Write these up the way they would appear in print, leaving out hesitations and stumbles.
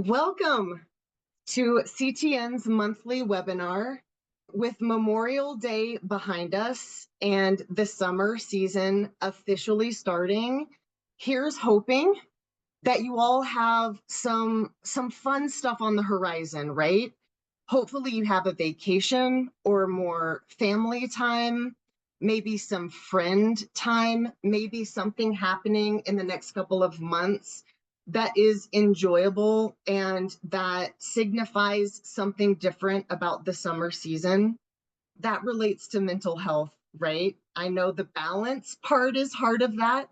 Welcome to CTN's monthly webinar. With Memorial Day behind us and the summer season officially starting, here's hoping that you all have some fun stuff on the horizon, right? Hopefully you have a vacation or more family time, maybe some friend time, maybe something happening in the next couple of months that is enjoyable and that signifies something different about the summer season that relates to mental health, right? I know the balance part is hard of that,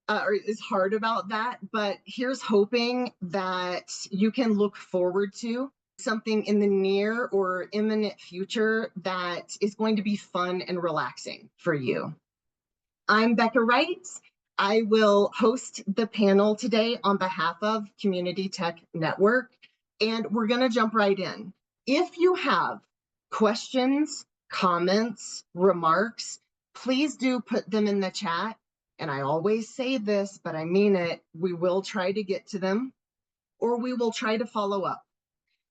or is hard about that, but here's hoping that you can look forward to something in the near or imminent future that is going to be fun and relaxing for you. I'm Becca Wright. I will host the panel today on behalf of Community Tech Network, and we're going to jump right in. If you have questions, comments, remarks, please do put them in the chat. And I always say this, but I mean it, we will try to get to them, or we will try to follow up.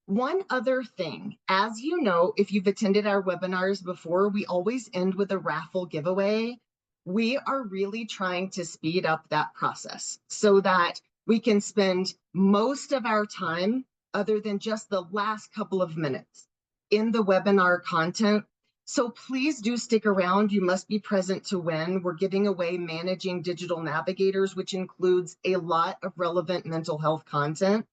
One other thing, as you know, if you've attended our webinars before, we always end with a raffle giveaway. We are really trying to speed up that process so that we can spend most of our time, other than just the last couple of minutes, in the webinar content. So please do stick around. You must be present to win. We're giving away Managing Digital Navigators, which includes a lot of relevant mental health content.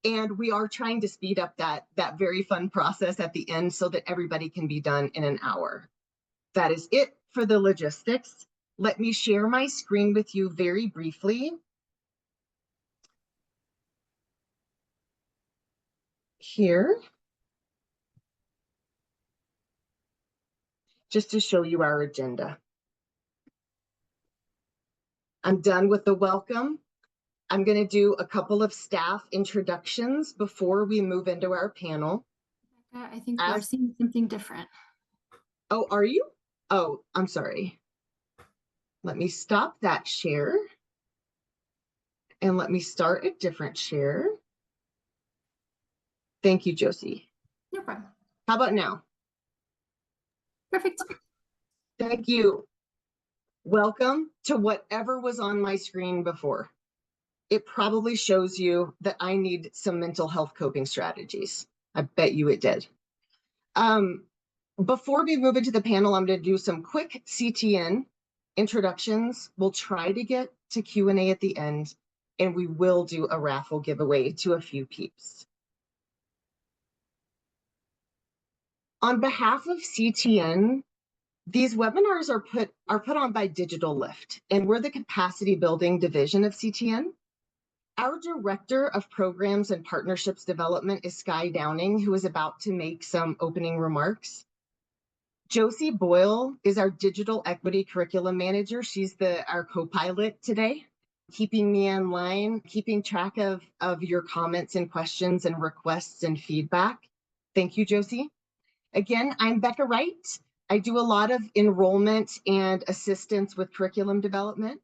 And we are trying to speed up that very fun process at the end so that everybody can be done in an hour. That is it for the logistics. Let me share my screen with you very briefly. Here. Just to show you our agenda. I'm done with the welcome. I'm going to do a couple of staff introductions before we move into our panel. I think we're seeing something different. Oh, are you? Oh, I'm sorry. Let me stop that share. And let me start a different share. Thank you, Josie. No problem. How about now? Perfect. Thank you. Welcome to whatever was on my screen before. It probably shows you that I need some mental health coping strategies. I bet you it did. Before we move into the panel, I'm going to do some quick CTN introductions. We'll try to get to Q&A at the end, and we will do a raffle giveaway to a few peeps. On behalf of CTN, these webinars are put on by Digital Lift, and we're the capacity building division of CTN. Our Director of Programs and Partnerships Development is Sky Downing, who is about to make some opening remarks. Josie Boyle is our Digital Equity Curriculum Manager. She's our co-pilot today, keeping me in line, keeping track of your comments and questions and requests and feedback. Thank you, Josie. Again, I'm Becca Wright. I do a lot of enrollment and assistance with curriculum development.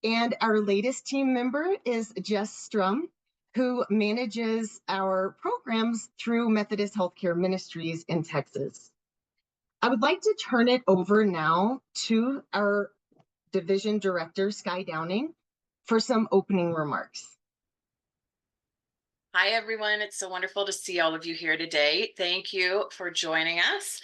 And our latest team member is Jess Strum, who manages our programs through Methodist Healthcare Ministries in Texas. I would like to turn it over now to our division director, Sky Downing, for some opening remarks. Hi, everyone. It's so wonderful to see all of you here today. Thank you for joining us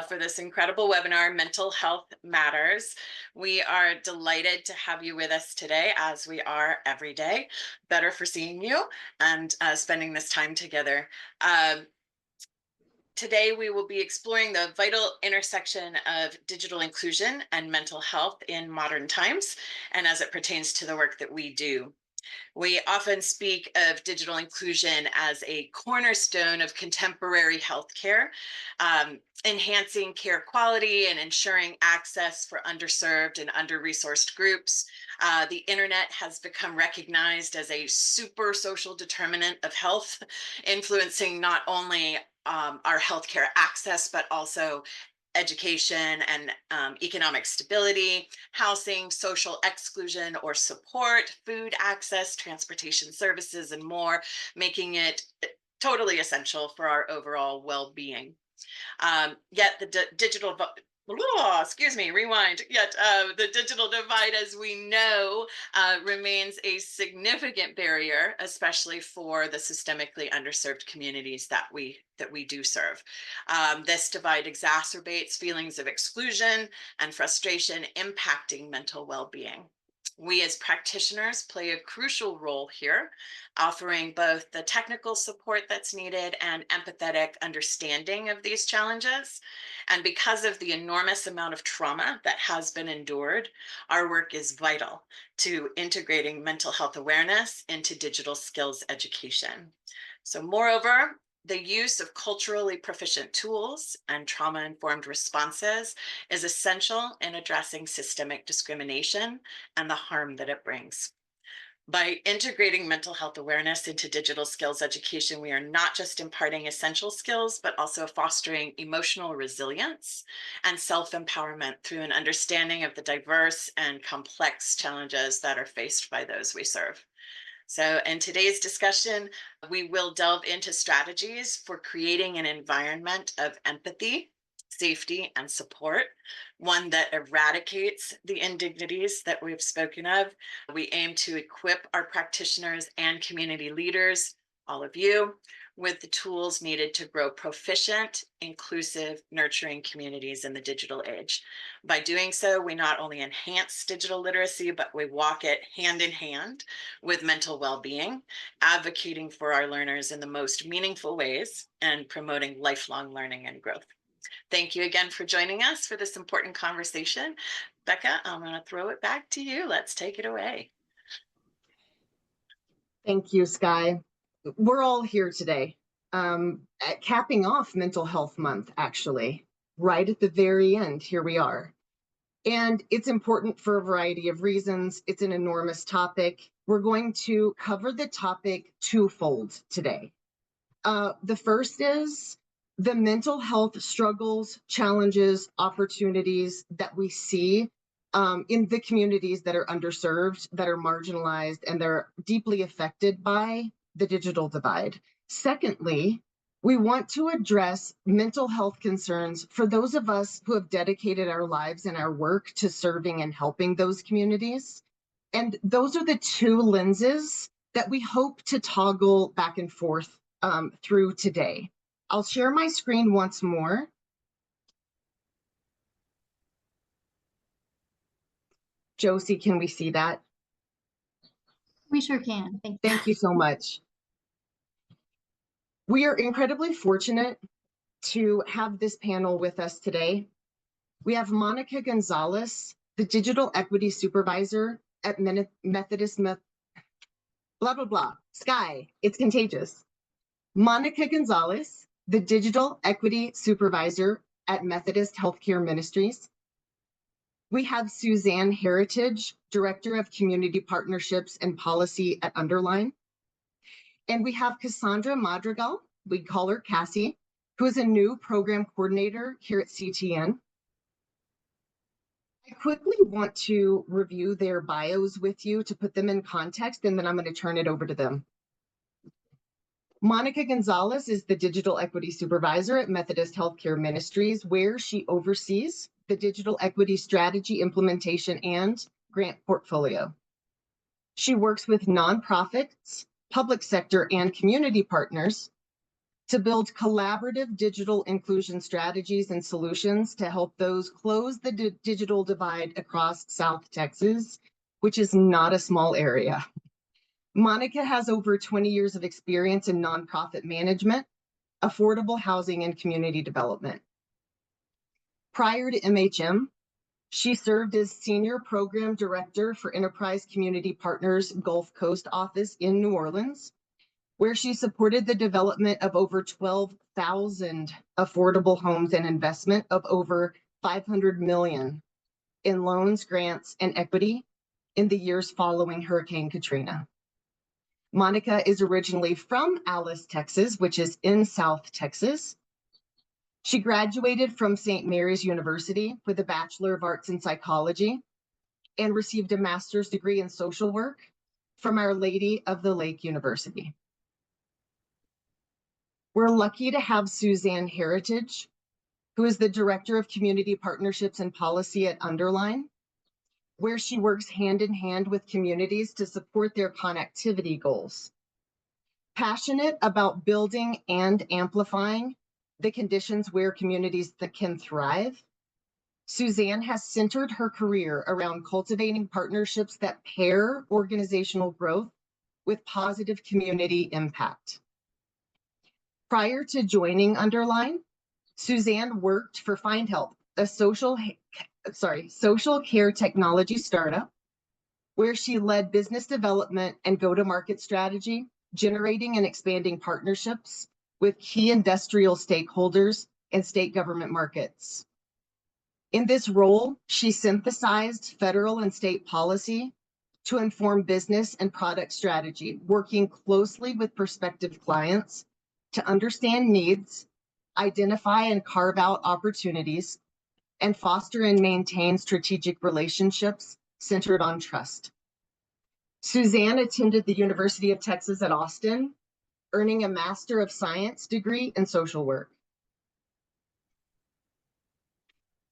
for this incredible webinar, Mental Health Matters. We are delighted to have you with us today, as we are every day. Better for seeing you and spending this time together. Today, we will be exploring the vital intersection of digital inclusion and mental health in modern times, and as it pertains to the work that we do. We often speak of digital inclusion as a cornerstone of contemporary healthcare, enhancing care quality and ensuring access for underserved and under-resourced groups. The internet has become recognized as a super social determinant of health, influencing not only our healthcare access, but also education and economic stability, housing, social exclusion or support, food access, transportation services, and more, making it totally essential for our overall well-being. Yet the digital excuse me, rewind. Yet the digital divide, as we know, remains a significant barrier, especially for the systemically underserved communities that we do serve. This divide exacerbates feelings of exclusion and frustration, impacting mental well-being. We as practitioners play a crucial role here, offering both the technical support that's needed and empathetic understanding of these challenges. And because of the enormous amount of trauma that has been endured, our work is vital to integrating mental health awareness into digital skills education. So moreover, the use of culturally proficient tools and trauma-informed responses is essential in addressing systemic discrimination and the harm that it brings. By integrating mental health awareness into digital skills education, we are not just imparting essential skills, but also fostering emotional resilience and self-empowerment through an understanding of the diverse and complex challenges that are faced by those we serve. So in today's discussion, we will delve into strategies for creating an environment of empathy, safety, and support, one that eradicates the indignities that we've spoken of. We aim to equip our practitioners and community leaders, all of you, with the tools needed to grow proficient, inclusive, nurturing communities in the digital age. By doing so, we not only enhance digital literacy, but we walk it hand in hand with mental well-being, advocating for our learners in the most meaningful ways and promoting lifelong learning and growth. Thank you again for joining us for this important conversation. Becca, I'm going to throw it back to you. Let's take it away. Thank you, Sky. We're all here today, capping off Mental Health Month, actually, right at the very end. Here we are. And it's important for a variety of reasons. It's an enormous topic. We're going to cover the topic twofold today. The first is the mental health struggles, challenges, opportunities that we see in the communities that are underserved, that are marginalized, and they're deeply affected by the digital divide. Secondly, we want to address mental health concerns for those of us who have dedicated our lives and our work to serving and helping those communities. And those are the two lenses that we hope to toggle back and forth through today. I'll share my screen once more. Josie, can we see that? We sure can. Thank you so much. We are incredibly fortunate to have this panel with us today. We have Monica Gonzalez, the Digital Equity Supervisor at Methodist, blah, blah, blah. Sky, it's contagious. Monica Gonzalez, the Digital Equity Supervisor at Methodist Healthcare Ministries. We have Suzanne Heritage, Director of Community Partnerships and Policy at Underline. And we have Cassandra Madrigal, we call her Cassie, who is a new program coordinator here at CTN. I quickly want to review their bios with you to put them in context, and then I'm going to turn it over to them. Monica Gonzalez is the Digital Equity Supervisor at Methodist Healthcare Ministries, where she oversees the digital equity strategy implementation and grant portfolio. She works with nonprofits, public sector, and community partners to build collaborative digital inclusion strategies and solutions to help those close the digital divide across South Texas, which is not a small area. Monica has over 20 years of experience in nonprofit management, affordable housing, and community development. Prior to MHM, she served as Senior Program Director for Enterprise Community Partners Gulf Coast office in New Orleans, where she supported the development of over 12,000 affordable homes and investment of over $500 million in loans, grants, and equity in the years following Hurricane Katrina. Monica is originally from Alice, Texas, which is in South Texas. She graduated from St. Mary's University with a Bachelor of Arts in Psychology and received a master's degree in social work from Our Lady of the Lake University. We're lucky to have Suzanne Heritage, who is the Director of Community Partnerships and Policy at Underline, where she works hand in hand with communities to support their connectivity goals. Passionate about building and amplifying the conditions where communities that can thrive, Suzanne has centered her career around cultivating partnerships that pair organizational growth with positive community impact. Prior to joining Underline, Suzanne worked for Find Help, a social care technology startup, where she led business development and go-to-market strategy, generating and expanding partnerships with key industrial stakeholders and state government markets. In this role, she synthesized federal and state policy to inform business and product strategy, working closely with prospective clients to understand needs, identify and carve out opportunities, and foster and maintain strategic relationships centered on trust. Suzanne attended the University of Texas at Austin, earning a Master of Science degree in social work.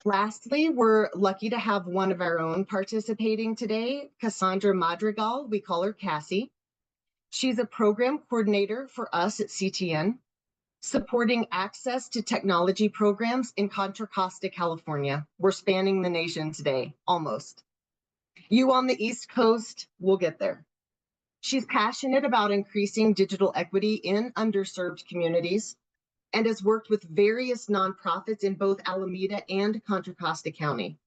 Lastly, we're lucky to have one of our own participating today, Cassandra Madrigal. We call her Cassie. She's a program coordinator for us at CTN, supporting access to technology programs in Contra Costa, California. We're spanning the nation today, almost. You on the East Coast, we'll get there. She's passionate about increasing digital equity in underserved communities and has worked with various nonprofits in both Alameda and Contra Costa County.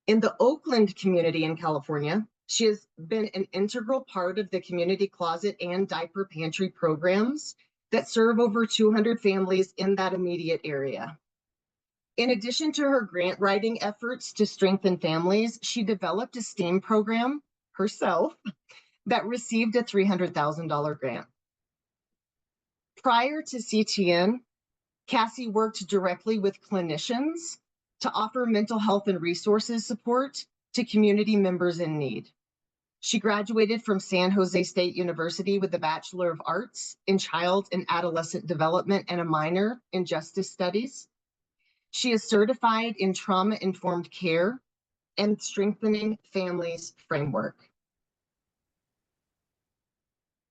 In the Oakland community in California, she has been an integral part of the community closet and diaper pantry programs that serve over 200 families in that immediate area. In addition to her grant writing efforts to strengthen families, she developed a STEAM program herself that received a $300,000 grant. Prior to CTN, Cassie worked directly with clinicians to offer mental health and resources support to community members in need. She graduated from San Jose State University with a Bachelor of Arts in Child and Adolescent Development and a minor in Justice Studies. She is certified in trauma-informed care and strengthening families framework.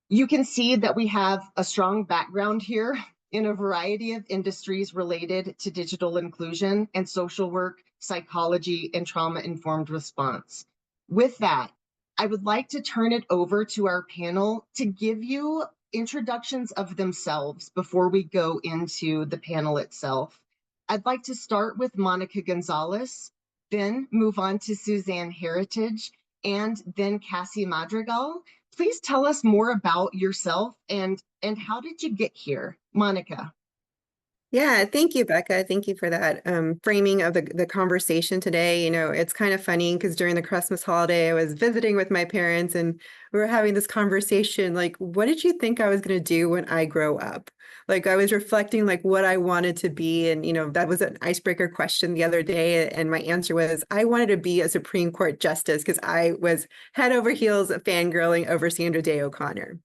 You can see that we have a strong background here in a variety of industries related to digital inclusion and social work, psychology, and trauma-informed response. With that, I would like to turn it over to our panel to give you introductions of themselves before we go into the panel itself. I'd like to start with Monica Gonzalez, then move on to Suzanne Heritage, and then Cassie Madrigal. Please tell us more about yourself and how did you get here? Monica. Yeah, thank you, Becca. Thank you for that framing of the conversation today. You know, it's kind of funny because during the Christmas holiday, I was visiting with my parents and we were having this conversation like, what did you think I was going to do when I grow up? Like I was reflecting like what I wanted to be. And, you know, that was an icebreaker question the other day. And my answer was, I wanted to be a Supreme Court justice because I was head over heels fangirling over Sandra Day O'Connor.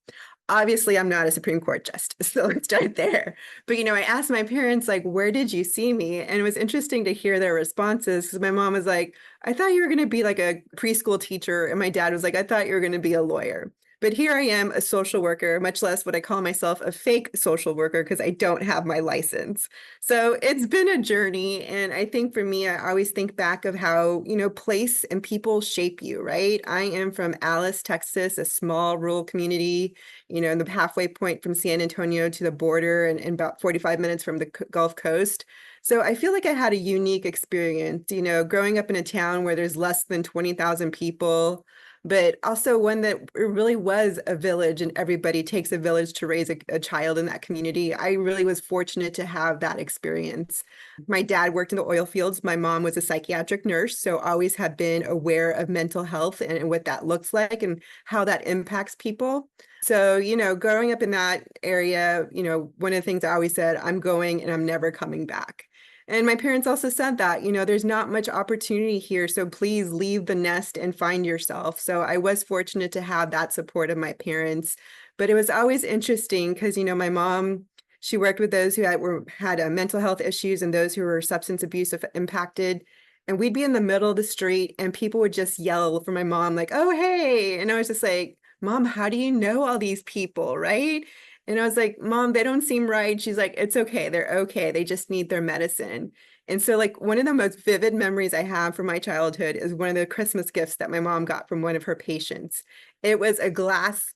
Obviously, I'm not a Supreme Court justice, so let's start there. But, you know, I asked my parents, like, where did you see me? And it was interesting to hear their responses because my mom was like, I thought you were going to be like a preschool teacher. And my dad was like, I thought you were going to be a lawyer. But here I am, a social worker, much less what I call myself a fake social worker because I don't have my license. So it's been a journey. And I think for me, I always think back of how, you know, place and people shape you, right? I am from Alice, Texas, a small rural community, you know, in the halfway point from San Antonio to the border and about 45 minutes from the Gulf Coast. So I feel like I had a unique experience, you know, growing up in a town where there's less than 20,000 people, but also one that really was a village and everybody takes a village to raise a child in that community. I really was fortunate to have that experience. My dad worked in the oil fields. My mom was a psychiatric nurse, so always have been aware of mental health and what that looks like and how that impacts people. So, growing up in that area, one of the things I always said, I'm going and I'm never coming back. And my parents also said that, there's not much opportunity here. So please leave the nest and find yourself. So I was fortunate to have that support of my parents. But it was always interesting because, my mom, she worked with those who had mental health issues and those who were substance abuse impacted. And we'd be in the middle of the street and people would just yell for my mom, like, oh, hey. And I was just like, Mom, how do you know all these people, right? And I was like, Mom, they don't seem right. She's like, it's okay. They're okay. They just need their medicine. And so like one of the most vivid memories I have from my childhood is one of the Christmas gifts that my mom got from one of her patients. It was a glass,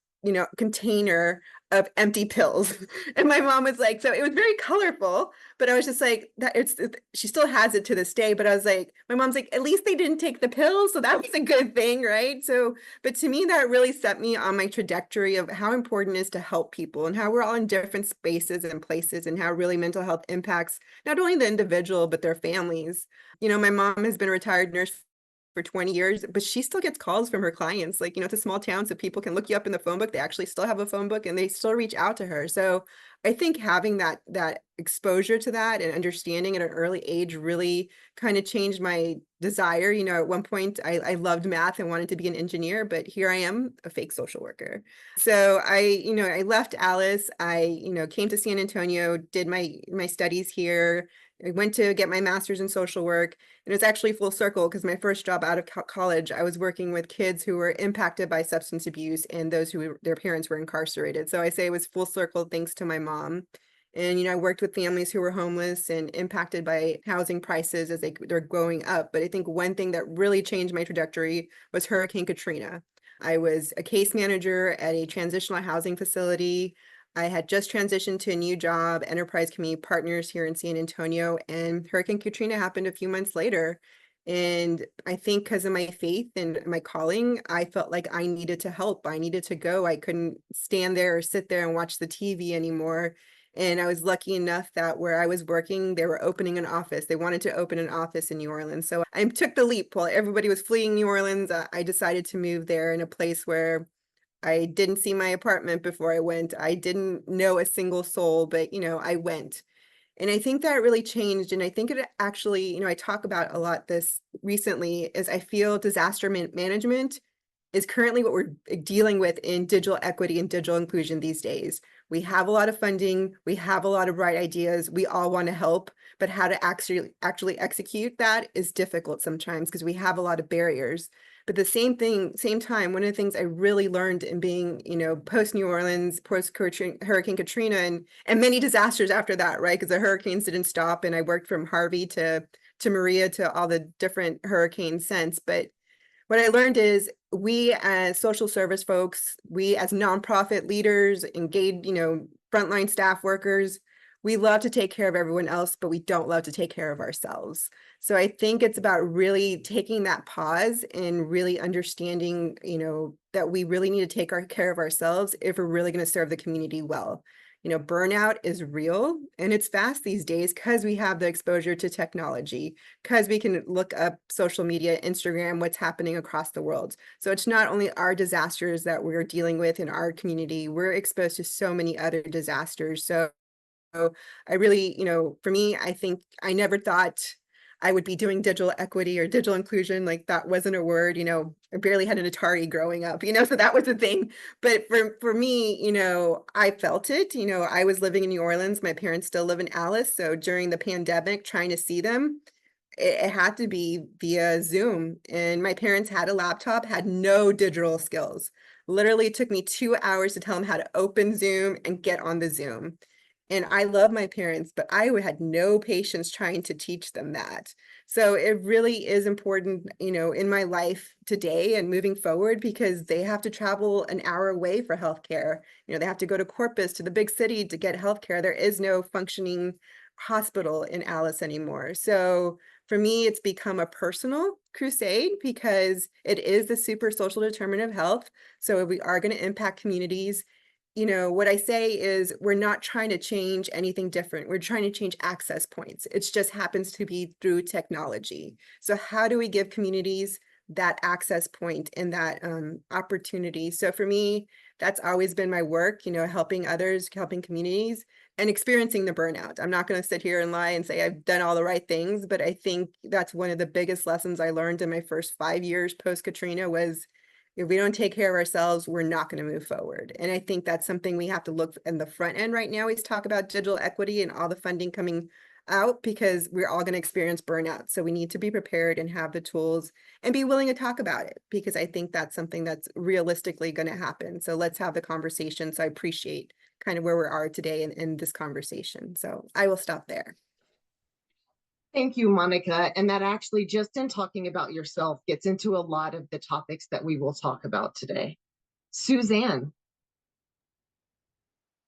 container of empty pills. And my mom was like, so it was very colorful, but I was just like, she still has it to this day. But I was like, my mom's like, at least they didn't take the pills. So that was a good thing, right? So, but to me, that really set me on my trajectory of how important it is to help people and how we're all in different spaces and places and how really mental health impacts not only the individual, but their families. My mom has been a retired nurse for 20 years, but she still gets calls from her clients. Like, it's a small town, so people can look you up in the phone book. They actually still have a phone book and they still reach out to her. So I think having that exposure to that and understanding at an early age really kind of changed my desire. At one point I loved math and wanted to be an engineer, but here I am, a fake social worker. So I left Alice. I, came to San Antonio, did my studies here. I went to get my master's in social work. And it was actually full circle because my first job out of college, I was working with kids who were impacted by substance abuse and those who their parents were incarcerated. So I say it was full circle thanks to my mom. And, I worked with families who were homeless and impacted by housing prices as they're going up. But I think one thing that really changed my trajectory was Hurricane Katrina. I was a case manager at a transitional housing facility. I had just transitioned to a new job, Enterprise Community Partners here in San Antonio, and Hurricane Katrina happened a few months later. And I think because of my faith and my calling, I felt like I needed to help. I needed to go. I couldn't stand there or sit there and watch the TV anymore. And I was lucky enough that where I was working, they were opening an office. They wanted to open an office in New Orleans. So I took the leap while everybody was fleeing New Orleans. I decided to move there in a place where I didn't see my apartment before I went. I didn't know a single soul, but I went. And I think that really changed. And I think it actually, I talk about a lot this recently is I feel disaster management is currently what we're dealing with in digital equity and digital inclusion these days. We have a lot of funding, we have a lot of bright ideas, we all want to help, but how to actually execute that is difficult sometimes because we have a lot of barriers. But the same time, one of the things I really learned in being, post New Orleans, post Hurricane Katrina and many disasters after that, right? Because the hurricanes didn't stop and I worked from Harvey to Maria to all the different hurricanes since. But what I learned is we as social service folks, we as nonprofit leaders, engaged, frontline staff workers, we love to take care of everyone else, but we don't love to take care of ourselves. So I think it's about really taking that pause and really understanding, that we really need to take care of ourselves if we're really going to serve the community well. Burnout is real and it's fast these days because we have the exposure to technology, because we can look up social media, Instagram, what's happening across the world. So it's not only our disasters that we're dealing with in our community, we're exposed to so many other disasters. So I really, for me, I think I never thought I would be doing digital equity or digital inclusion. Like that wasn't a word, I barely had an Atari growing up, so that was a thing. But for me, I felt it, I was living in New Orleans. My parents still live in Alice. So during the pandemic, trying to see them, it had to be via Zoom. And my parents had a laptop, had no digital skills. Literally it took me 2 hours to tell them how to open Zoom and get on the Zoom. And I love my parents, but I had no patience trying to teach them that. So it really is important, in my life today and moving forward, because they have to travel an hour away for healthcare. They have to go to Corpus, to the big city to get healthcare. There is no functioning hospital in Alice anymore. So for me, it's become a personal crusade because it is the super social determinant of health. So if we are going to impact communities, what I say is we're not trying to change anything different. We're trying to change access points. It just happens to be through technology. So how do we give communities that access point and that opportunity? So for me, that's always been my work, helping others, helping communities, and experiencing the burnout. I'm not going to sit here and lie and say I've done all the right things, but I think that's one of the biggest lessons I learned in my first 5 years post-Katrina was, if we don't take care of ourselves, we're not going to move forward. And I think that's something we have to look in the front end right now. We talk about digital equity and all the funding coming out, because we're all going to experience burnout. So we need to be prepared and have the tools and be willing to talk about it, because I think that's something that's realistically going to happen. So let's have the conversation. So I appreciate kind of where we are today in this conversation. So I will stop there. Thank you, Monica. And that actually, just in talking about yourself, gets into a lot of the topics that we will talk about today. Suzanne.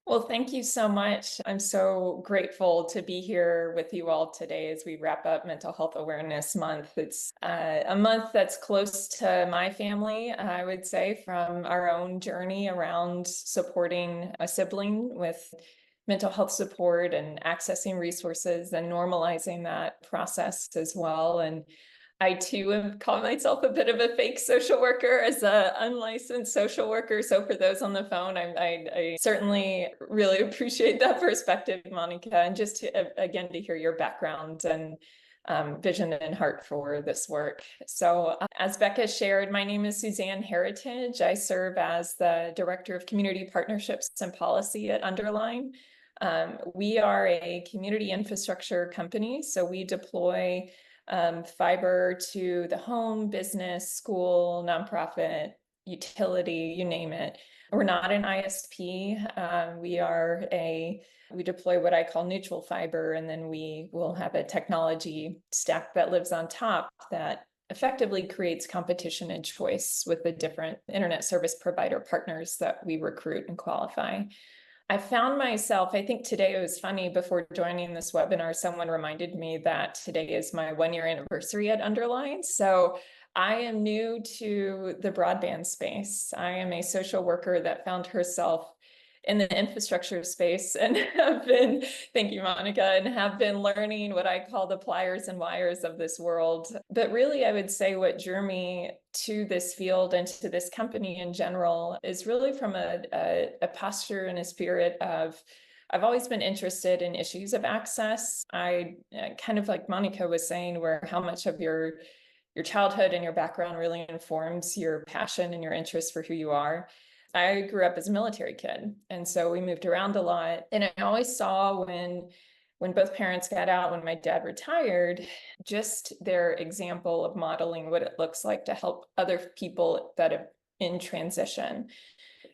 Well, thank you so much. I'm so grateful to be here with you all today as we wrap up Mental Health Awareness Month. It's a month that's close to my family, I would say, from our own journey around supporting a sibling with mental health support and accessing resources and normalizing that process as well. And I too have called myself a bit of a fake social worker as an unlicensed social worker. So for those on the phone, I certainly really appreciate that perspective, Monica, and just again to hear your background and vision and heart for this work. So as Becca shared, my name is Suzanne Heritage. I serve as the Director of Community Partnerships and Policy at Underline. We are a community infrastructure company, so we deploy fiber to the home, business, school, nonprofit, utility, you name it. We're not an ISP. We deploy what I call neutral fiber, and then we will have a technology stack that lives on top that effectively creates competition and choice with the different internet service provider partners that we recruit and qualify. I found myself, I think today it was funny, before joining this webinar, someone reminded me that today is my 1-year anniversary at Underline. So I am new to the broadband space. I am a social worker that found herself in the infrastructure space and have been, thank you, Monica, and have been learning what I call the pliers and wires of this world. But really, I would say what drew me to this field and to this company in general is really from a posture and a spirit of, I've always been interested in issues of access. I kind of like Monica was saying, where how much of your childhood and your background really informs your passion and your interest for who you are. I grew up as a military kid, and so we moved around a lot. And I always saw when both parents got out, when my dad retired, just their example of modeling what it looks like to help other people that are in transition.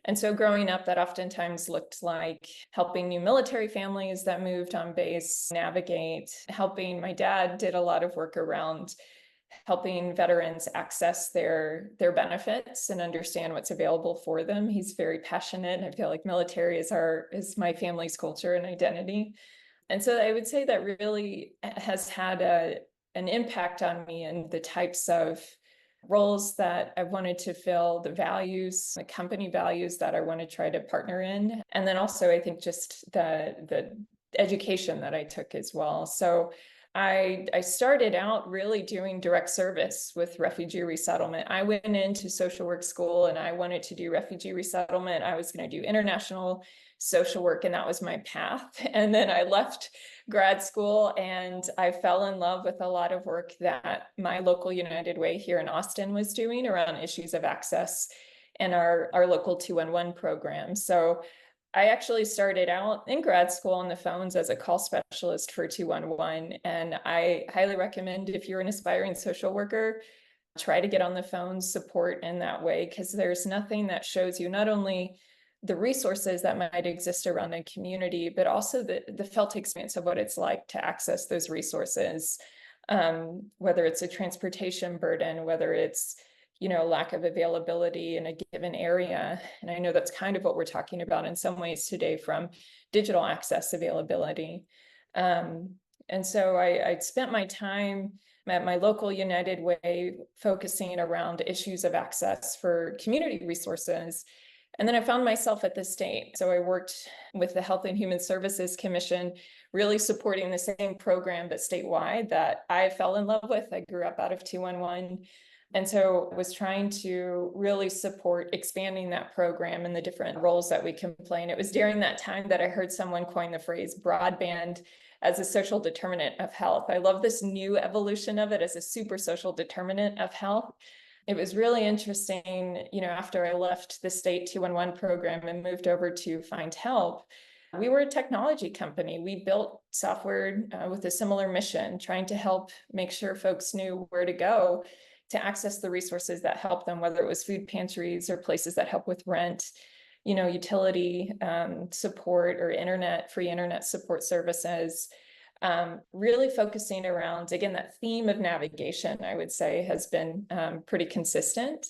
And so growing up, that oftentimes looked like helping new military families that moved on base navigate, helping. My dad did a lot of work around helping veterans access their benefits and understand what's available for them. He's very passionate. I feel like military is my family's culture and identity. And so I would say that really has had an impact on me and the types of roles that I wanted to fill, the values, the company values that I want to try to partner in. And then also, I think just the education that I took as well. So I started out really doing direct service with refugee resettlement. I went into social work school and I wanted to do refugee resettlement. I was going to do international social work, and that was my path. And then I left grad school and I fell in love with a lot of work that my local United Way here in Austin was doing around issues of access and our local 211 program. So I actually started out in grad school on the phones as a call specialist for 211. And I highly recommend, if you're an aspiring social worker, try to get on the phone, support in that way, because there's nothing that shows you not only the resources that might exist around a community, but also the felt experience of what it's like to access those resources, whether it's a transportation burden, whether it's lack of availability in a given area. And I know that's kind of what we're talking about in some ways today from digital access availability. And so I spent my time at my local United Way focusing around issues of access for community resources. And then I found myself at the state. So I worked with the Health and Human Services Commission, really supporting the same program, but statewide, that I fell in love with. I grew up out of 211. And so was trying to really support expanding that program and the different roles that we can play. And it was during that time that I heard someone coin the phrase broadband as a social determinant of health. I love this new evolution of it as a super social determinant of health. It was really interesting, after I left the state 211 program and moved over to Find Help. We were a technology company. We built software with a similar mission, trying to help make sure folks knew where to go to access the resources that help them, whether it was food pantries or places that help with rent, utility support or free internet support services. Really focusing around, again, that theme of navigation, I would say, has been pretty consistent.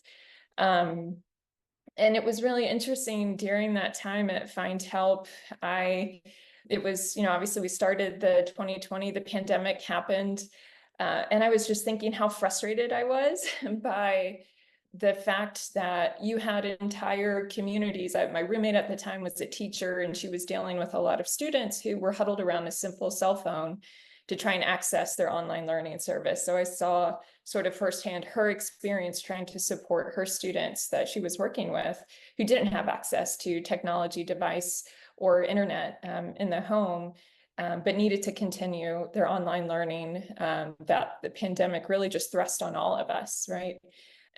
And it was really interesting during that time at Find Help. It was, obviously we started the 2020, the pandemic happened. And I was just thinking how frustrated I was by the fact that you had entire communities. My roommate at the time was a teacher, and she was dealing with a lot of students who were huddled around a simple cell phone to try and access their online learning service. So I saw sort of firsthand her experience trying to support her students that she was working with who didn't have access to technology device or internet in the home. But needed to continue their online learning that the pandemic really just thrust on all of us, right?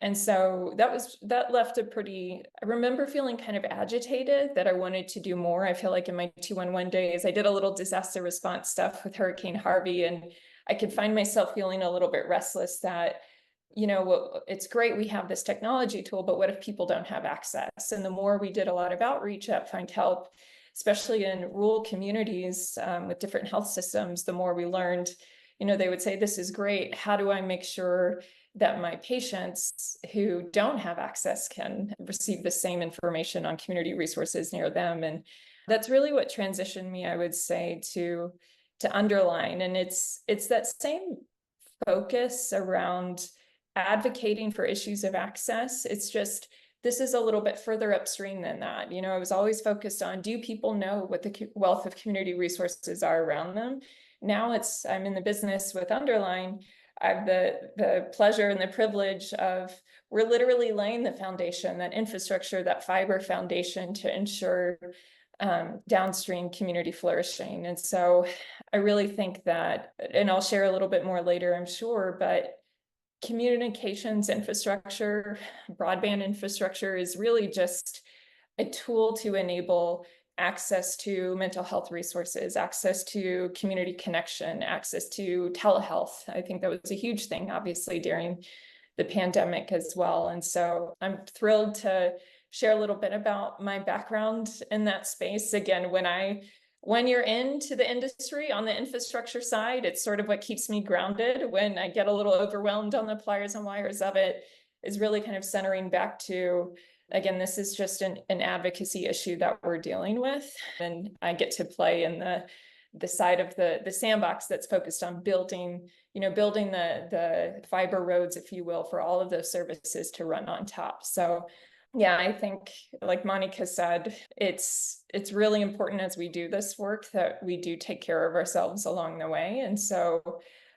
And so that left I remember feeling kind of agitated that I wanted to do more. I feel like in my 211 days, I did a little disaster response stuff with Hurricane Harvey, and I could find myself feeling a little bit restless that, it's great we have this technology tool, but what if people don't have access? And the more we did a lot of outreach at Find Help, especially in rural communities with different health systems, the more we learned, they would say, this is great. How do I make sure that my patients who don't have access can receive the same information on community resources near them? And that's really what transitioned me, I would say, to Underline. And it's that same focus around advocating for issues of access. It's just, this is a little bit further upstream than that. I was always focused on, do people know what the wealth of community resources are around them? Now I'm in the business with Underline. I have the pleasure and the privilege of, we're literally laying the foundation, that infrastructure, that fiber foundation to ensure downstream community flourishing. And so I really think that, and I'll share a little bit more later, I'm sure, but communications infrastructure, broadband infrastructure is really just a tool to enable access to mental health resources, access to community connection, access to telehealth. I think that was a huge thing, obviously, during the pandemic as well. And so I'm thrilled to share a little bit about my background in that space. Again, when you're into the industry on the infrastructure side, it's sort of what keeps me grounded. When I get a little overwhelmed on the pliers and wires of it, is really kind of centering back to, again, this is just an advocacy issue that we're dealing with. And I get to play in the side of the sandbox that's focused on building the fiber roads, if you will, for all of those services to run on top. So yeah, I think, like Monica said, it's really important as we do this work that we do take care of ourselves along the way. And so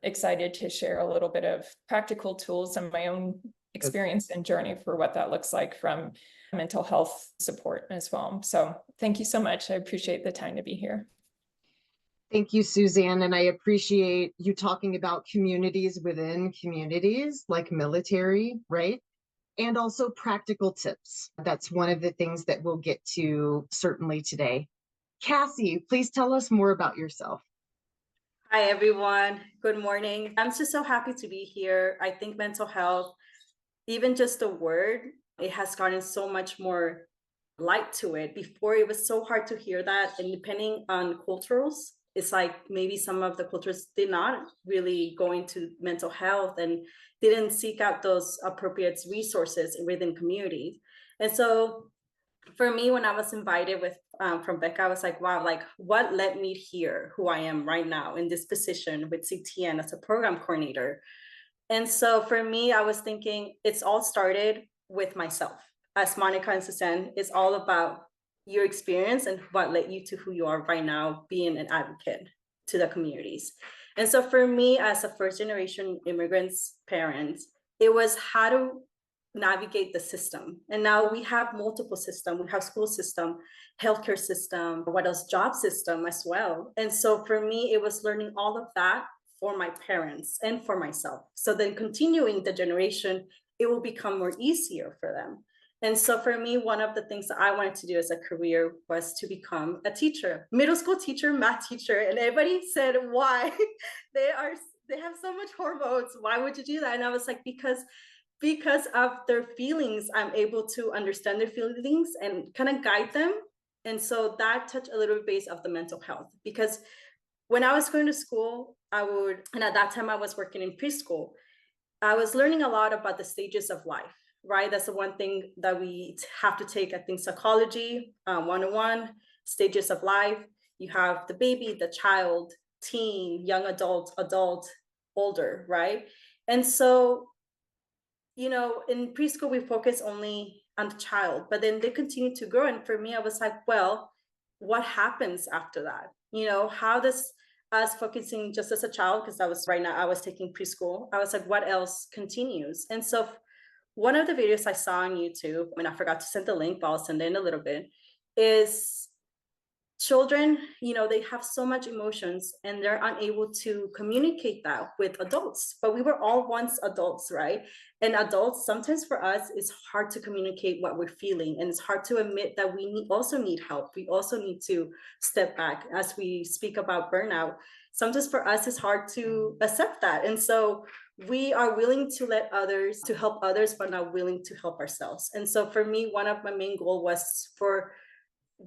excited to share a little bit of practical tools and my own experience and journey for what that looks like from mental health support as well. So thank you so much. I appreciate the time to be here. Thank you, Suzanne. And I appreciate you talking about communities within communities, like military, right? And also practical tips. That's one of the things that we'll get to certainly today. Cassie, please tell us more about yourself. Hi, everyone. Good morning. I'm just so happy to be here. I think mental health, even just the word, it has gotten so much more light to it. Before, it was so hard to hear that. And depending on cultures, it's like maybe some of the cultures did not really go into mental health and didn't seek out those appropriate resources within communities. And so for me, when I was invited from Becca, I was like, wow, like what led me here, who I am right now in this position with CTN as a program coordinator. And so for me, I was thinking it's all started with myself. As Monica and Suzanne, it's all about your experience and what led you to who you are right now, being an advocate to the communities. And so for me, as a first generation immigrants parent, it was how to navigate the system. And now we have multiple systems. We have school system, healthcare system, what else, job system as well. And so for me, it was learning all of that for my parents and for myself. So then continuing the generation, it will become more easier for them. And so for me, one of the things that I wanted to do as a career was to become a teacher, middle school teacher, math teacher. And everybody said, why? They have so much hormones. Why would you do that? And I was like, because of their feelings, I'm able to understand their feelings and kind of guide them. And so that touched a little bit of the mental health, because when I was going to school, and at that time I was working in preschool, I was learning a lot about the stages of life, right? That's the one thing that we have to take, I think, psychology 101, stages of life. You have the baby, the child, teen, young adult, older, right? And so, in preschool, we focus only on the child, but then they continue to grow. And for me, I was like, well, what happens after that? How does us focusing just as a child, because I was taking preschool, I was like, what else continues? And so one of the videos I saw on YouTube, and I forgot to send the link, but I'll send it in a little bit, is children, they have so much emotions and they're unable to communicate that with adults. But we were all once adults, right? And adults, sometimes for us, it's hard to communicate what we're feeling. And it's hard to admit that we also need help. We also need to step back. As we speak about burnout, sometimes for us, it's hard to accept that. And so we are willing to help others, but not willing to help ourselves. And so for me, one of my main goals was for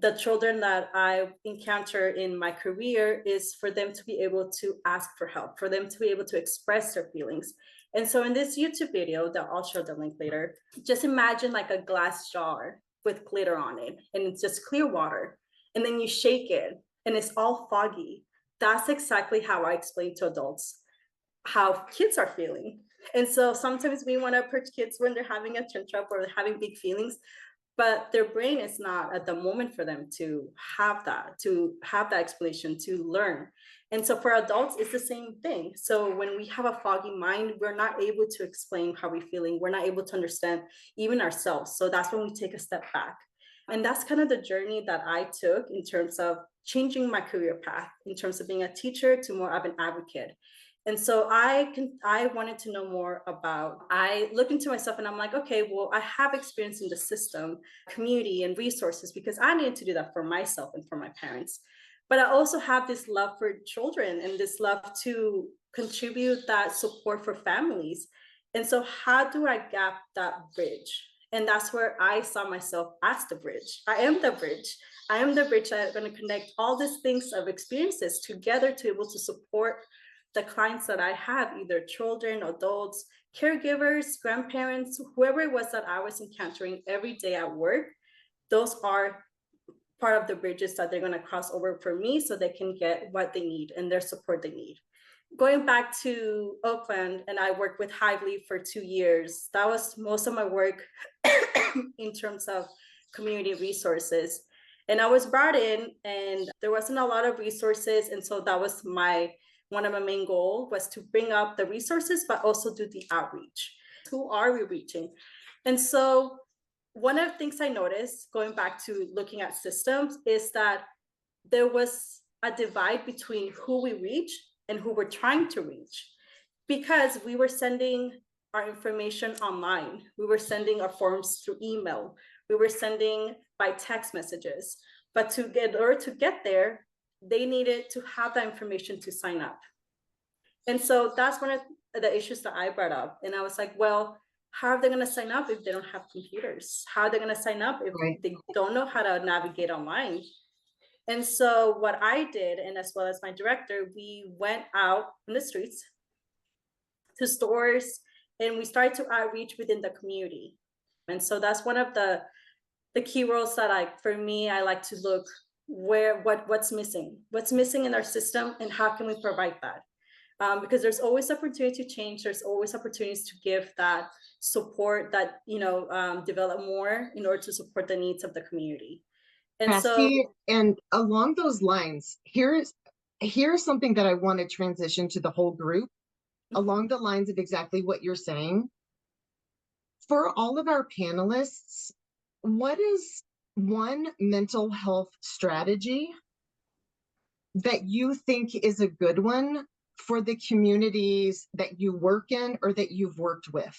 the children that I encounter in my career is for them to be able to ask for help, for them to be able to express their feelings. And so in this YouTube video that I'll show the link later, just imagine like a glass jar with glitter on it, and it's just clear water. And then you shake it and it's all foggy. That's exactly how I explain to adults how kids are feeling. And so sometimes we want to approach kids when they're having a tantrum or they're having big feelings, but their brain is not at the moment for them to have that explanation, to learn. And so for adults, it's the same thing. So when we have a foggy mind, we're not able to explain how we're feeling. We're not able to understand even ourselves. So that's when we take a step back. And that's kind of the journey that I took in terms of changing my career path, in terms of being a teacher to more of an advocate. And so I wanted to know more I look into myself and I'm like, okay, well, I have experience in the system, community and resources, because I needed to do that for myself and for my parents. But I also have this love for children and this love to contribute that support for families. And so how do I gap that bridge? And that's where I saw myself as the bridge. I am the bridge. I am the bridge that is going to connect all these things of experiences together to be able to support the clients that I have, either children, adults, caregivers, grandparents, whoever it was that I was encountering every day at work. Those are part of the bridges that they're going to cross over for me so they can get what they need and their support they need. Going back to Oakland, and I worked with Hively for 2 years. That was most of my work in terms of community resources. And I was brought in and there wasn't a lot of resources. And so that was one of my main goals, was to bring up the resources, but also do the outreach. Who are we reaching? And so one of the things I noticed, going back to looking at systems, is that there was a divide between who we reach and who we're trying to reach, because we were sending our information online. We were sending our forms through email. We were sending by text messages. But in order to get there, they needed to have that information to sign up. And so that's one of the issues that I brought up. And I was like, well, how are they going to sign up if they don't have computers? How are they going to sign up if they don't know how to navigate online? And so what I did, and as well as my director, we went out in the streets to stores and we started to outreach within the community. And so that's one of the key roles that I like to look what's missing in our system and how can we provide that? Because there's always opportunity to change. There's always opportunities to give that support, that, develop more in order to support the needs of the community. And Cassie, and along those lines, here's something that I want to transition to the whole group along the lines of exactly what you're saying. For all of our panelists, what is one mental health strategy that you think is a good one for the communities that you work in or that you've worked with?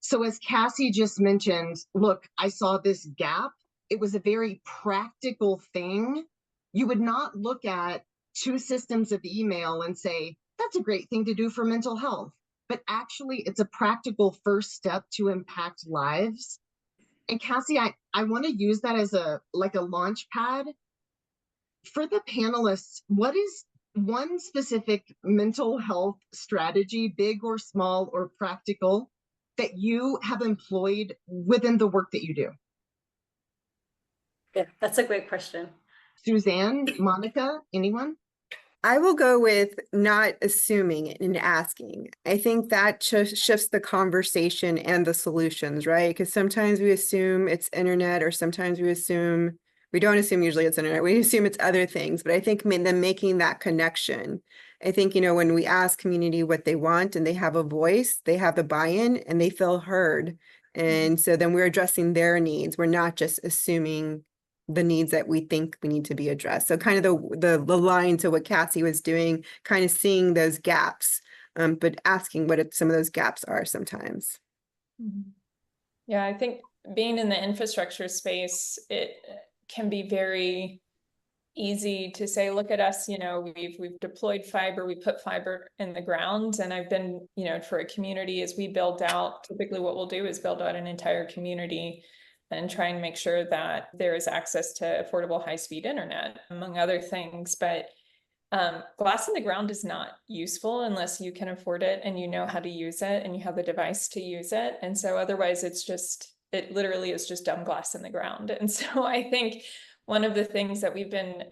So as Cassie just mentioned, look, I saw this gap. It was a very practical thing. You would not look at 2 systems of email and say, that's a great thing to do for mental health. But actually, it's a practical first step to impact lives. And Cassie, I want to use that as a launch pad. For the panelists, what is one specific mental health strategy, big or small or practical, that you have employed within the work that you do? Yeah, that's a great question. Suzanne, Monica, anyone? I will go with not assuming and asking. I think that shifts the conversation and the solutions, right? Because sometimes we assume it's internet, or sometimes we don't assume usually it's internet. We assume it's other things. But I think them making that connection. I think, when we ask community what they want and they have a voice, they have the buy-in and they feel heard. And so then we're addressing their needs. We're not just assuming the needs that we think we need to be addressed. So kind of the line to what Cassie was doing, kind of seeing those gaps, but asking what some of those gaps are sometimes. Yeah, I think being in the infrastructure space, it can be very easy to say, look at us, we've deployed fiber, we put fiber in the ground. And I've been, for a community, as we build out, typically what we'll do is build out an entire community and try and make sure that there is access to affordable high-speed internet, among other things. But glass in the ground is not useful unless you can afford it and you know how to use it and you have the device to use it. And so otherwise it literally is just dumb glass in the ground. And so I think one of the things that we've been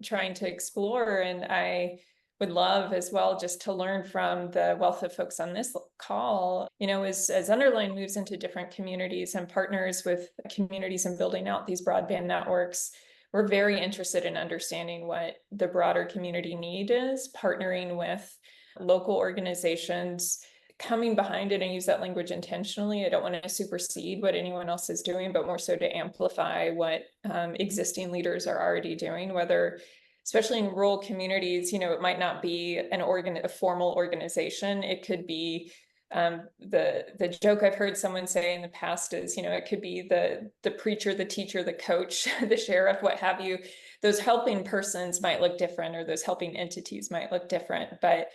trying to explore, and I would love as well just to learn from the wealth of folks on this call, as Underline moves into different communities and partners with communities and building out these broadband networks, we're very interested in understanding what the broader community need is, partnering with local organizations, coming behind it, and use that language intentionally. I don't want to supersede what anyone else is doing, but more so to amplify what existing leaders are already doing, whether, especially in rural communities, it might not be a formal organization. It could be the joke I've heard someone say in the past is, it could be the preacher, the teacher, the coach, the sheriff, what have you. Those helping persons might look different, or those helping entities might look different, but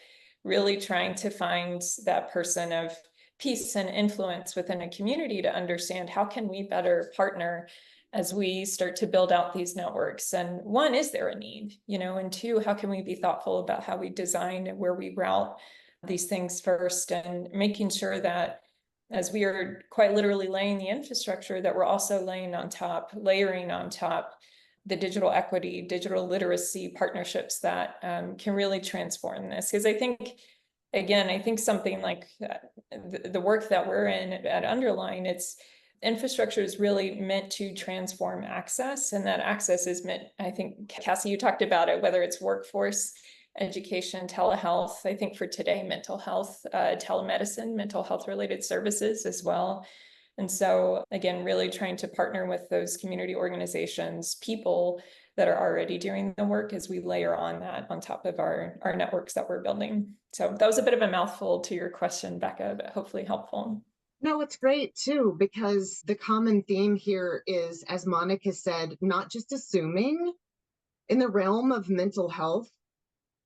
really trying to find that person of peace and influence within a community to understand how can we better partner as we start to build out these networks. And one, is there a need, and two, how can we be thoughtful about how we design and where we route these things first, and making sure that as we are quite literally laying the infrastructure, that we're also layering on top the digital equity, digital literacy partnerships that can really transform this. Because I think something like the work that we're in at Underline, infrastructure is really meant to transform access, and that access is meant, I think, Cassie, you talked about it, whether it's workforce, education, telehealth, I think for today, mental health, telemedicine, mental health related services as well. And so again, really trying to partner with those community organizations, people that are already doing the work, as we layer on that on top of our networks that we're building. So that was a bit of a mouthful to your question, Becca, but hopefully helpful. No, it's great too, because the common theme here is, as Monica said, not just assuming. In the realm of mental health,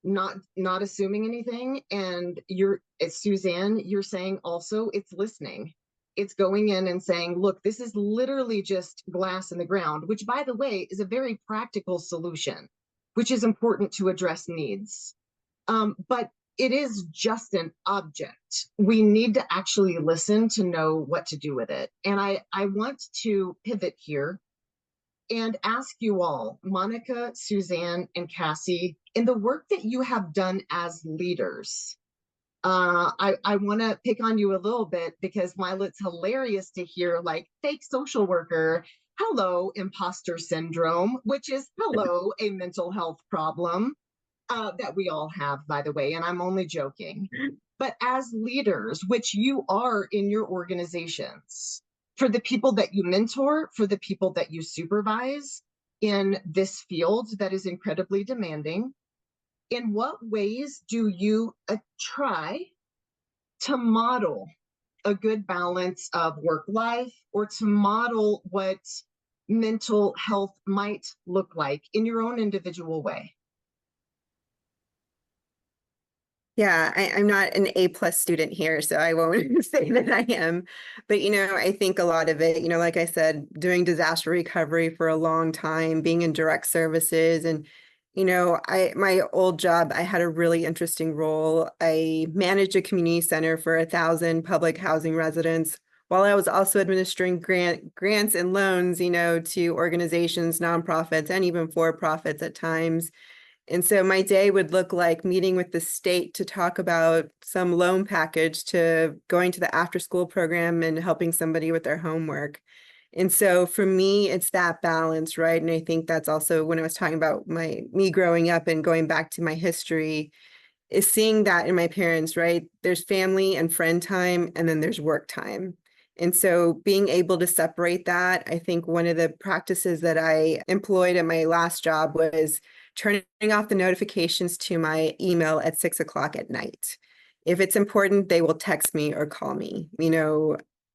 not assuming anything. And Suzanne, you're saying also it's listening. It's going in and saying, look, this is literally just glass in the ground, which, by the way, is a very practical solution, which is important to address needs. But it is just an object. We need to actually listen to know what to do with it. And I want to pivot here and ask you all, Monica, Suzanne, and Cassie, in the work that you have done as leaders, I want to pick on you a little bit, because while it's hilarious to hear like fake social worker, hello, imposter syndrome, which is hello, a mental health problem that we all have, by the way, and I'm only joking. but as leaders, which you are in your organizations, for the people that you mentor, for the people that you supervise in this field that is incredibly demanding, in what ways do you try to model a good balance of work life, or to model what mental health might look like in your own individual way? Yeah, I'm not an A+ student here, so I won't say that I am. But, I think a lot of it, like I said, doing disaster recovery for a long time, being in direct services. And, my old job, I had a really interesting role. I managed a community center for 1,000 public housing residents, while I was also administering grants and loans, to organizations, nonprofits, and even for-profits at times. And so my day would look like meeting with the state to talk about some loan package, to going to the after-school program and helping somebody with their homework. And so for me, it's that balance, right? And I think that's also when I was talking about me growing up and going back to my history, is seeing that in my parents, right? There's family and friend time, and then there's work time. And so being able to separate that, I think one of the practices that I employed at my last job was turning off the notifications to my email at 6 o'clock at night. If it's important, they will text me or call me.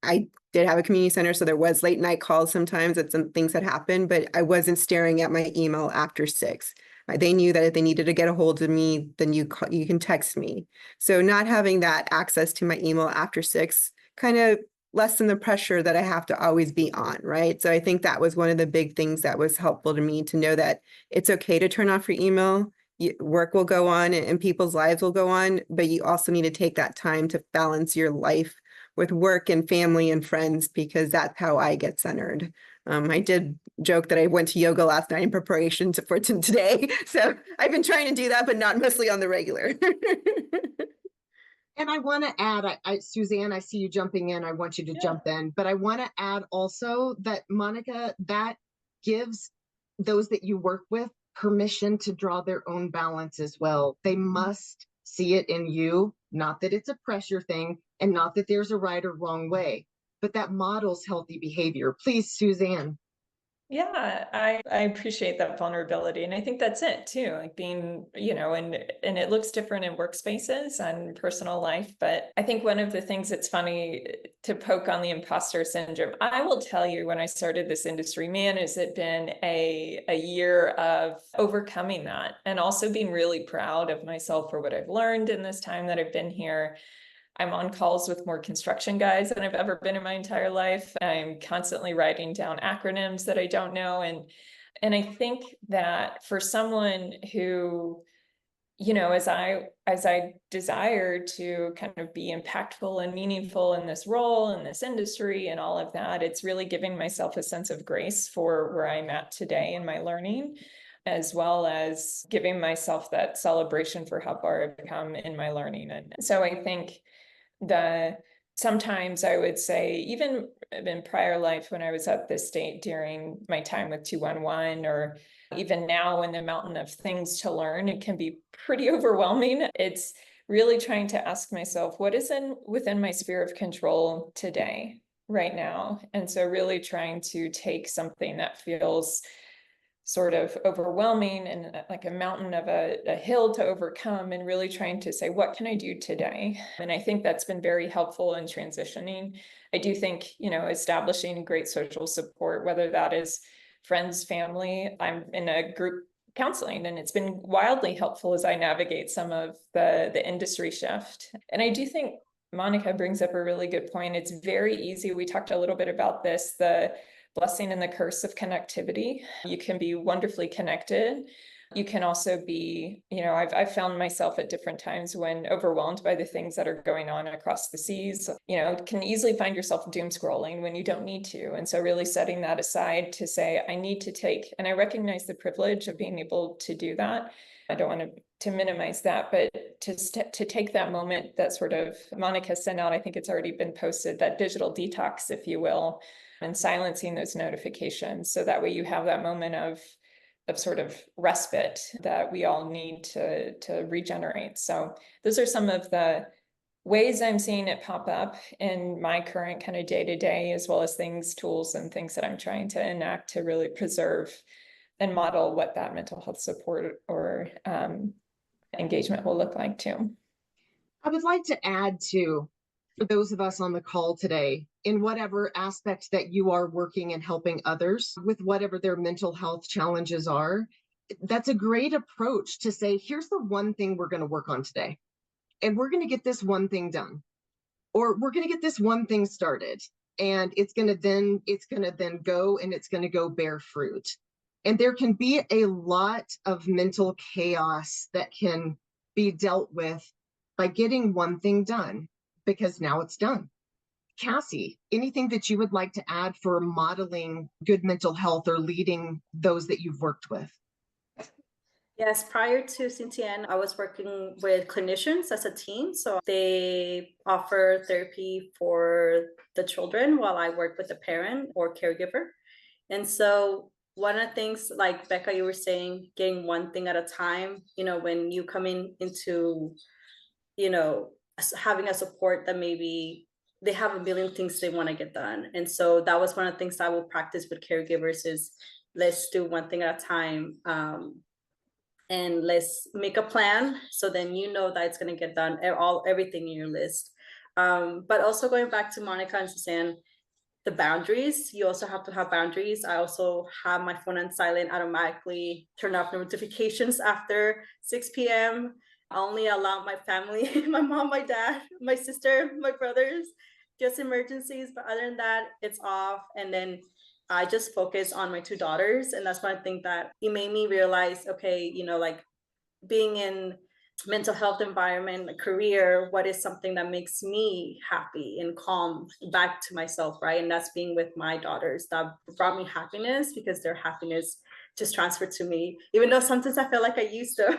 I did have a community center, so there was late night calls sometimes that some things had happened, but I wasn't staring at my email after 6. They knew that if they needed to get a hold of me, then you can text me. So not having that access to my email after 6 kind of lessen the pressure that I have to always be on, right? So I think that was one of the big things that was helpful to me, to know that it's okay to turn off your email. Work will go on and people's lives will go on, but you also need to take that time to balance your life with work and family and friends, because that's how I get centered. I did joke that I went to yoga last night in preparation for today. So I've been trying to do that, but not mostly on the regular. And I want to add, Suzanne, I see you jumping in. I want you to jump in, but I want to add also that, Monica, that gives those that you work with permission to draw their own balance as well. They must see it in you, not that it's a pressure thing, and not that there's a right or wrong way, but that models healthy behavior. Please, Suzanne. Yeah, I appreciate that vulnerability. And I think that's it too, like being, and it looks different in workspaces and personal life. But I think one of the things that's funny, to poke on the imposter syndrome, I will tell you, when I started this industry, man, has it been a year of overcoming that, and also being really proud of myself for what I've learned in this time that I've been here. I'm on calls with more construction guys than I've ever been in my entire life. I'm constantly writing down acronyms that I don't know. And I think that for someone who, as I desire to kind of be impactful and meaningful in this role, in this industry, and all of that, it's really giving myself a sense of grace for where I'm at today in my learning, as well as giving myself that celebration for how far I've come in my learning. And so I think sometimes I would say, even in prior life, when I was at this state during my time with 211, or even now in the mountain of things to learn, it can be pretty overwhelming. It's really trying to ask myself, what is within my sphere of control today, right now? And so really trying to take something that feels sort of overwhelming and like a mountain of a hill to overcome, and really trying to say, what can I do today? And I think that's been very helpful in transitioning. I do think, establishing great social support, whether that is friends, family. I'm in a group counseling, and it's been wildly helpful as I navigate some of the industry shift. And I do think Monica brings up a really good point. It's very easy. We talked a little bit about this, the blessing and the curse of connectivity. You can be wonderfully connected. You can also be, I've found myself at different times when overwhelmed by the things that are going on across the seas, can easily find yourself doom scrolling when you don't need to. And so really setting that aside to say, I need to take, and I recognize the privilege of being able to do that. I don't want to minimize that, but to take that moment that sort of Monica sent out, I think it's already been posted, that digital detox, if you will, and silencing those notifications. So that way you have that moment of sort of respite that we all need to regenerate. So those are some of the ways I'm seeing it pop up in my current kind of day-to-day, as well as tools and things that I'm trying to enact to really preserve and model what that mental health support or engagement will look like too. I would like to add to, for those of us on the call today, in whatever aspect that you are working and helping others with whatever their mental health challenges are, that's a great approach to say, here's the one thing we're going to work on today. And we're going to get this one thing done, or we're going to get this one thing started, and it's going to then go, and it's going to go bear fruit. And there can be a lot of mental chaos that can be dealt with by getting one thing done, because now it's done. Cassie, anything that you would like to add for modeling good mental health or leading those that you've worked with? Yes, prior to CTN, I was working with clinicians as a team. So they offer therapy for the children while I work with the parent or caregiver. And so one of the things, like Becca, you were saying, getting one thing at a time, when you come into, having a support that maybe they have a million things they want to get done. And so that was one of the things I will practice with caregivers is let's do one thing at a time. And let's make a plan so then that it's going to get done, everything in your list. But also going back to Monica and Suzanne, the boundaries, you also have to have boundaries. I also have my phone on silent, automatically turn off notifications after 6 p.m. I only allow my family, my mom, my dad, my sister, my brothers, just emergencies. But other than that, it's off. And then I just focus on my 2 daughters. And that's one thing that it made me realize, okay, like being in mental health environment, a career, what is something that makes me happy and calm back to myself, right? And that's being with my daughters. That brought me happiness because their happiness just transferred to me, even though sometimes I feel like I used to.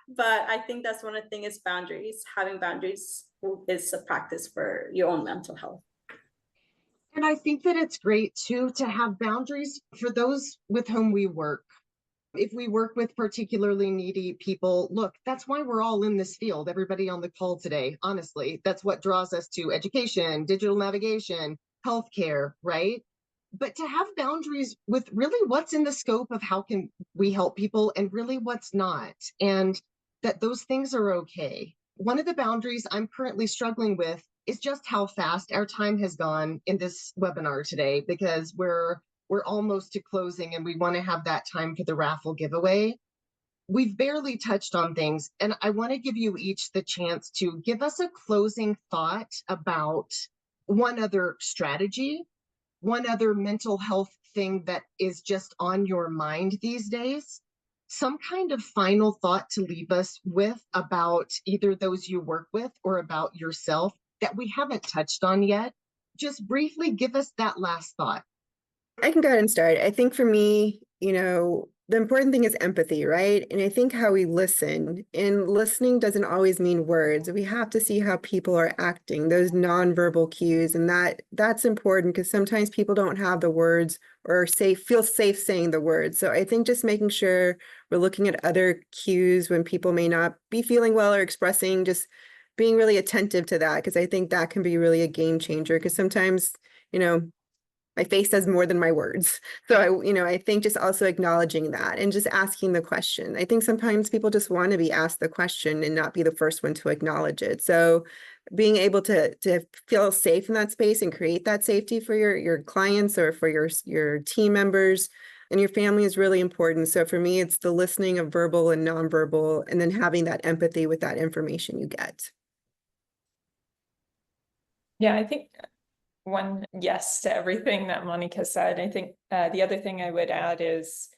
But I think that's one of the things is boundaries. Having boundaries is a practice for your own mental health. And I think that it's great too to have boundaries for those with whom we work. If we work with particularly needy people, look, that's why we're all in this field. Everybody on the call today, honestly, that's what draws us to education, digital navigation, healthcare, right? But to have boundaries with really what's in the scope of how can we help people and really what's not, and that those things are okay. One of the boundaries I'm currently struggling with is just how fast our time has gone in this webinar today, because we're almost to closing and we want to have that time for the raffle giveaway. We've barely touched on things, and I want to give you each the chance to give us a closing thought about one other strategy, one other mental health thing that is just on your mind these days, some kind of final thought to leave us with about either those you work with or about yourself that we haven't touched on yet. Just briefly give us that last thought. I can go ahead and start. I think for me, the important thing is empathy, right? And I think how we listen, and listening doesn't always mean words. We have to see how people are acting, those nonverbal cues. And that's important because sometimes people don't have the words or feel safe saying the words. So I think just making sure we're looking at other cues when people may not be feeling well or expressing, just being really attentive to that, because I think that can be really a game changer. Because sometimes, my face says more than my words. So I think just also acknowledging that and just asking the question. I think sometimes people just want to be asked the question and not be the first one to acknowledge it. So being able to feel safe in that space and create that safety for your clients or for your team members and your family is really important. So for me, it's the listening of verbal and nonverbal, and then having that empathy with that information you get. Yeah, I think one yes to everything that Monica said. I think the other thing I would add is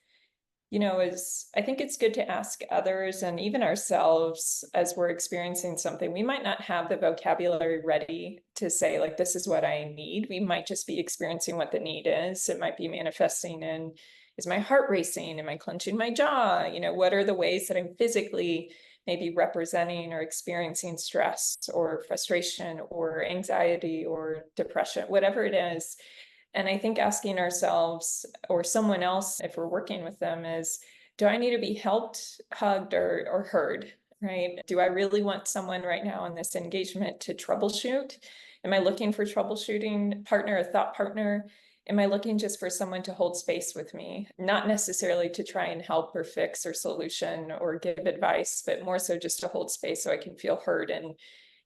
I think it's good to ask others and even ourselves as we're experiencing something. We might not have the vocabulary ready to say, like, this is what I need. We might just be experiencing what the need is. It might be manifesting in, is my heart racing? Am I clenching my jaw? What are the ways that I'm physically maybe representing or experiencing stress or frustration or anxiety or depression, whatever it is. And I think asking ourselves or someone else, if we're working with them, is, do I need to be helped, hugged, or heard? right? Do I really want someone right now in this engagement to troubleshoot? Am I looking for troubleshooting partner, a thought partner? Am I looking just for someone to hold space with me? Not necessarily to try and help or fix or solution or give advice, but more so just to hold space so I can feel heard and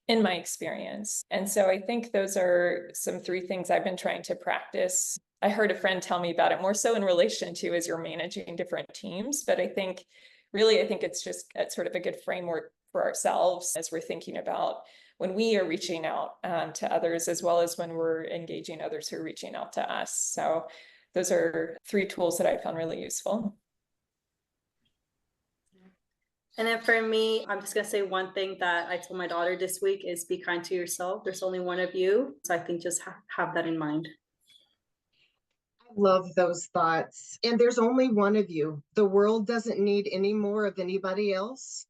in my experience. And so I think those are some 3 things I've been trying to practice. I heard a friend tell me about it more so in relation to as you're managing different teams, but I think it's just sort of a good framework for ourselves as we're thinking about when we are reaching out to others, as well as when we're engaging others who are reaching out to us. So those are 3 tools that I found really useful. And then for me, I'm just going to say one thing that I told my daughter this week is be kind to yourself. There's only one of you. So I think just have that in mind. I love those thoughts. And there's only one of you. The world doesn't need any more of anybody else.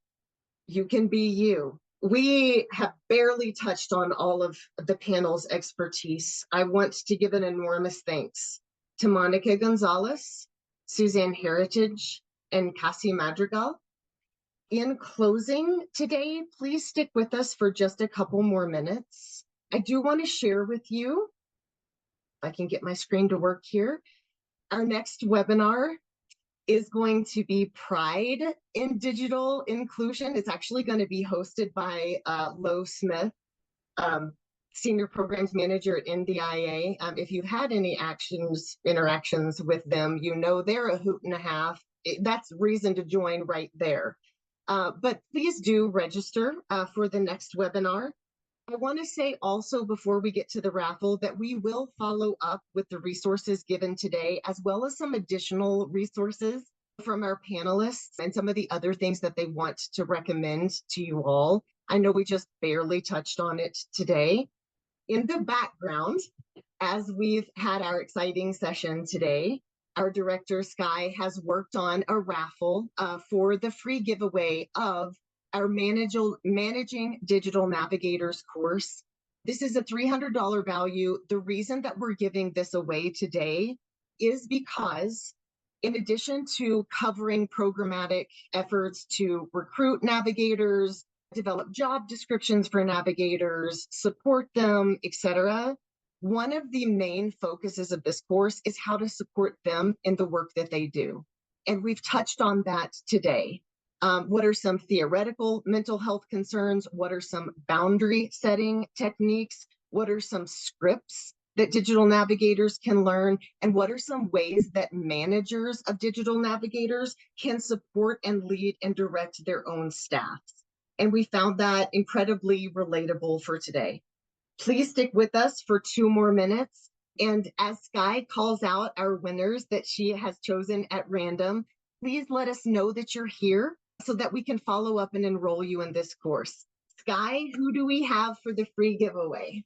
You can be you. We have barely touched on all of the panel's expertise. I want to give an enormous thanks to Monica Gonzalez, Suzanne Heritage, and Cassie Madrigal. In closing today, please stick with us for just a couple more minutes. I do want to share with you, if I can get my screen to work here, our next webinar is going to be Pride in Digital Inclusion. It's actually going to be hosted by Lo Smith, Senior Programs Manager at NDIA. If you've had any interactions with them, you know they're a hoot and a half. That's reason to join right there. But please do register for the next webinar. I want to say also before we get to the raffle that we will follow up with the resources given today, as well as some additional resources from our panelists and some of the other things that they want to recommend to you all. I know we just barely touched on it today. In the background, as we've had our exciting session today, our director, Sky, has worked on a raffle for the free giveaway of our Managing Digital Navigators course. This is a $300 value. The reason that we're giving this away today is because in addition to covering programmatic efforts to recruit navigators, develop job descriptions for navigators, support them, etc., one of the main focuses of this course is how to support them in the work that they do. And we've touched on that today. What are some theoretical mental health concerns? What are some boundary setting techniques? What are some scripts that digital navigators can learn? And what are some ways that managers of digital navigators can support and lead and direct their own staffs? And we found that incredibly relatable for today. Please stick with us for 2 more minutes. And as Sky calls out our winners that she has chosen at random, please let us know that you're here so that we can follow up and enroll you in this course. Sky, who do we have for the free giveaway?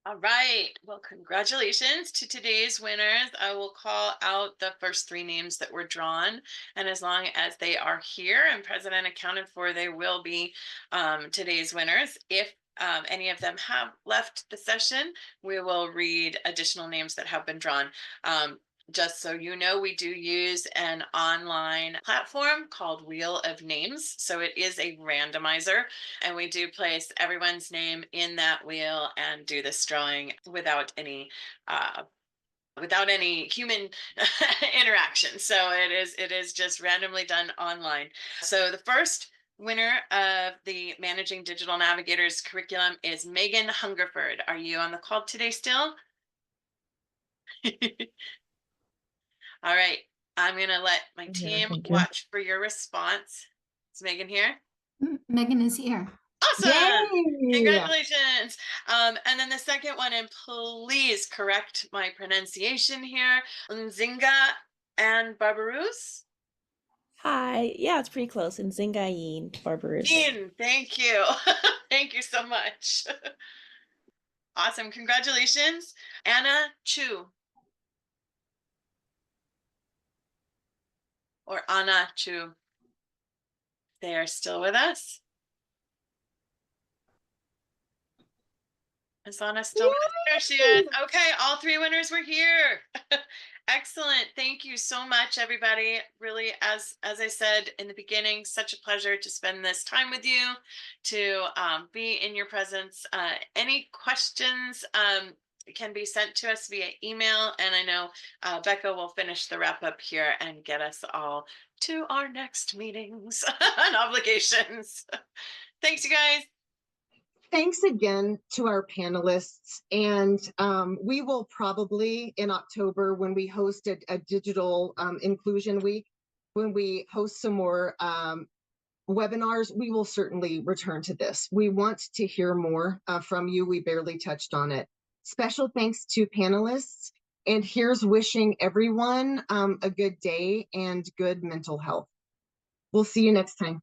All right. Well, congratulations to today's winners. I will call out the first 3 names that were drawn. And as long as they are here and present and accounted for, they will be today's winners. If any of them have left the session, we will read additional names that have been drawn. Just so you know, we do use an online platform called Wheel of Names. So it is a randomizer, and we do place everyone's name in that wheel and do this drawing without any human interaction. So it is just randomly done online. So the first winner of the Managing Digital Navigators curriculum is Megan Hungerford. Are you on the call today still? All right, I'm gonna let my team watch for your response. Is Megan here? Megan is here. Awesome! Yay! Congratulations. And then the second one, and please correct my pronunciation here, Nzinga and Barbaroos. Hi. Yeah, it's pretty close. And Zingayin Barbarous. Dean, thank you. Thank you so much. Awesome, congratulations. Anna Chu. Or Anna Chu. They are still with us. Is Anna still with us? There she is. Okay, all three winners were here. Excellent. Thank you so much, everybody. Really, as I said in the beginning, such a pleasure to spend this time with you, to be in your presence. Any questions can be sent to us via email, and I know Becca will finish the wrap up here and get us all to our next meetings and obligations. Thanks, you guys. Thanks again to our panelists. And we will probably in October, when we host a digital inclusion week, when we host some more webinars, we will certainly return to this. We want to hear more from you. We barely touched on it. Special thanks to panelists. And here's wishing everyone a good day and good mental health. We'll see you next time.